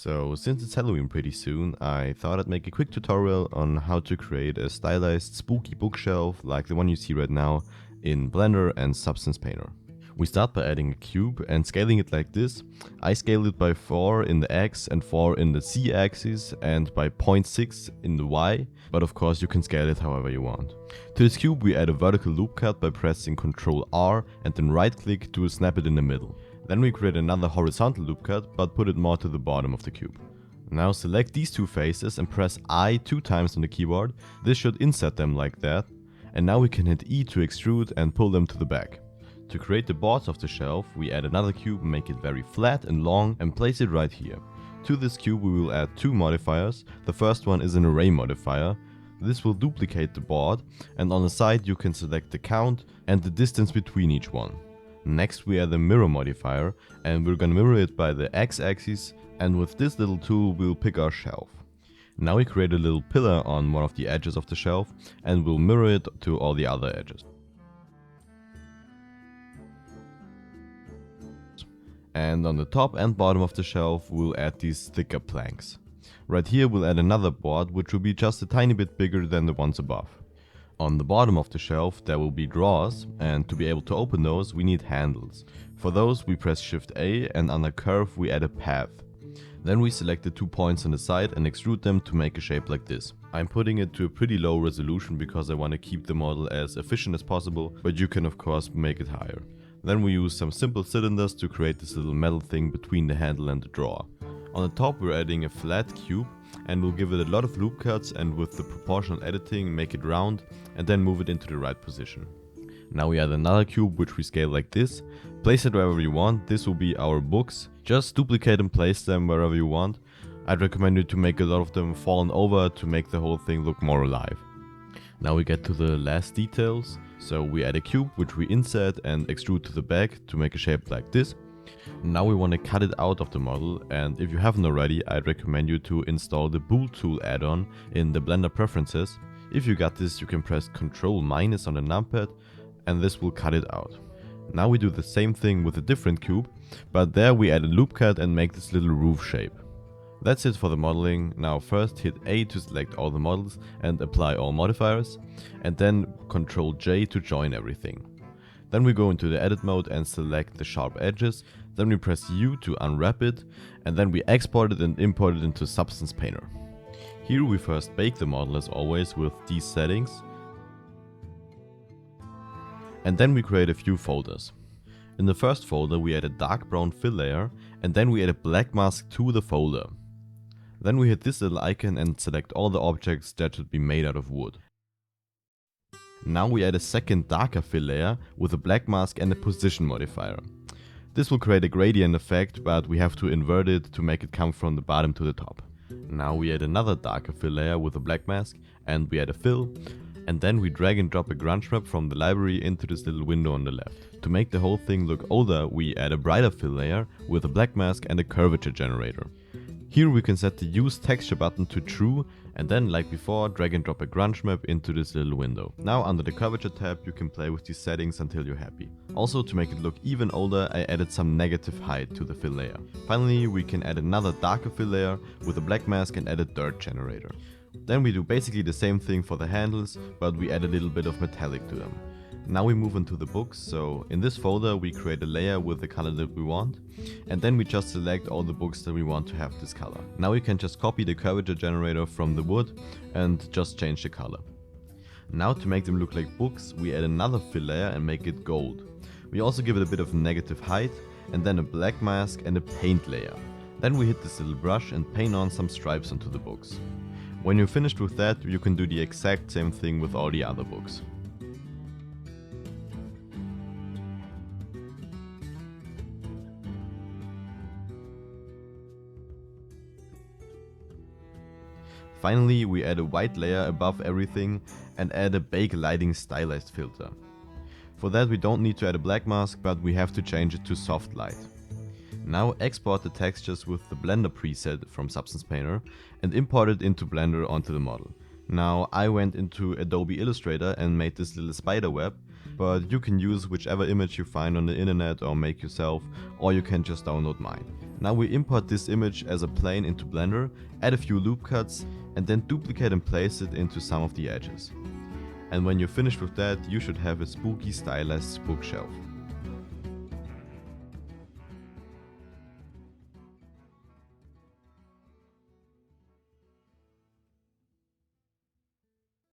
So since it's Halloween pretty soon, I thought I'd make a quick tutorial on how to create a stylized spooky bookshelf like the one you see right now in Blender and Substance Painter. We start by adding a cube and scaling it like this. I scale it by 4 in the X and 4 in the Z axis and by 0.6 in the Y, but of course you can scale it however you want. To this cube we add a vertical loop cut by pressing Ctrl R and then right click to snap it in the middle. Then we create another horizontal loop cut, but put it more to the bottom of the cube. Now select these two faces and press I 2 times on the keyboard. This should inset them like that. And now we can hit E to extrude and pull them to the back. To create the boards of the shelf, we add another cube, make it very flat and long and place it right here. To this cube we will add 2 modifiers. The first one is an array modifier. This will duplicate the board, and on the side you can select the count and the distance between each one. Next we add a mirror modifier, and we're gonna mirror it by the x-axis, and with this little tool we'll pick our shelf. Now we create a little pillar on one of the edges of the shelf and we'll mirror it to all the other edges. And on the top and bottom of the shelf we'll add these thicker planks. Right here we'll add another board which will be just a tiny bit bigger than the ones above. On the bottom of the shelf there will be drawers, and to be able to open those we need handles. For those we press Shift A, and under curve we add a path. Then we select the 2 points on the side and extrude them to make a shape like this. I'm putting it to a pretty low resolution because I want to keep the model as efficient as possible, but you can of course make it higher. Then we use some simple cylinders to create this little metal thing between the handle and the drawer. On the top we're adding a flat cube, and we'll give it a lot of loop cuts, and with the proportional editing make it round and then move it into the right position. Now we add another cube which we scale like this. Place it wherever you want. This will be our books. Just duplicate and place them wherever you want. I'd recommend you to make a lot of them fallen over to make the whole thing look more alive. Now we get to the last details. So we add a cube which we insert and extrude to the back to make a shape like this. Now we want to cut it out of the model, and if you haven't already, I'd recommend you to install the Bool tool add-on in the Blender preferences. If you got this, you can press Ctrl- on the numpad and this will cut it out. Now we do the same thing with a different cube, but there we add a loop cut and make this little roof shape. That's it for the modeling. Now first hit A to select all the models and apply all modifiers, and then Ctrl J to join everything. Then we go into the edit mode and select the sharp edges, then we press U to unwrap it, and then we export it and import it into Substance Painter. Here we first bake the model as always with these settings, and then we create a few folders. In the first folder we add a dark brown fill layer, and then we add a black mask to the folder. Then we hit this little icon and select all the objects that should be made out of wood. Now we add a second darker fill layer with a black mask and a position modifier. This will create a gradient effect, but we have to invert it to make it come from the bottom to the top. Now we add another darker fill layer with a black mask, and we add a fill, and then we drag and drop a grunge map from the library into this little window on the left. To make the whole thing look older, we add a brighter fill layer with a black mask and a curvature generator. Here we can set the use texture button to true, and then like before drag and drop a grunge map into this little window. Now under the curvature tab you can play with these settings until you're happy. Also, to make it look even older, I added some negative height to the fill layer. Finally we can add another darker fill layer with a black mask and add a dirt generator. Then we do basically the same thing for the handles, but we add a little bit of metallic to them. Now we move into the books, so in this folder we create a layer with the color that we want, and then we just select all the books that we want to have this color. Now we can just copy the curvature generator from the wood and just change the color. Now to make them look like books, we add another fill layer and make it gold. We also give it a bit of negative height, and then a black mask and a paint layer. Then we hit this little brush and paint on some stripes onto the books. When you're finished with that, you can do the exact same thing with all the other books. Finally, we add a white layer above everything and add a bake lighting stylized filter. For that we don't need to add a black mask, but we have to change it to soft light. Now export the textures with the Blender preset from Substance Painter and import it into Blender onto the model. Now I went into Adobe Illustrator and made this little spider web, but you can use whichever image you find on the internet or make yourself, or you can just download mine. Now we import this image as a plane into Blender, add a few loop cuts, and then duplicate and place it into some of the edges. And when you're finished with that, you should have a spooky stylized bookshelf.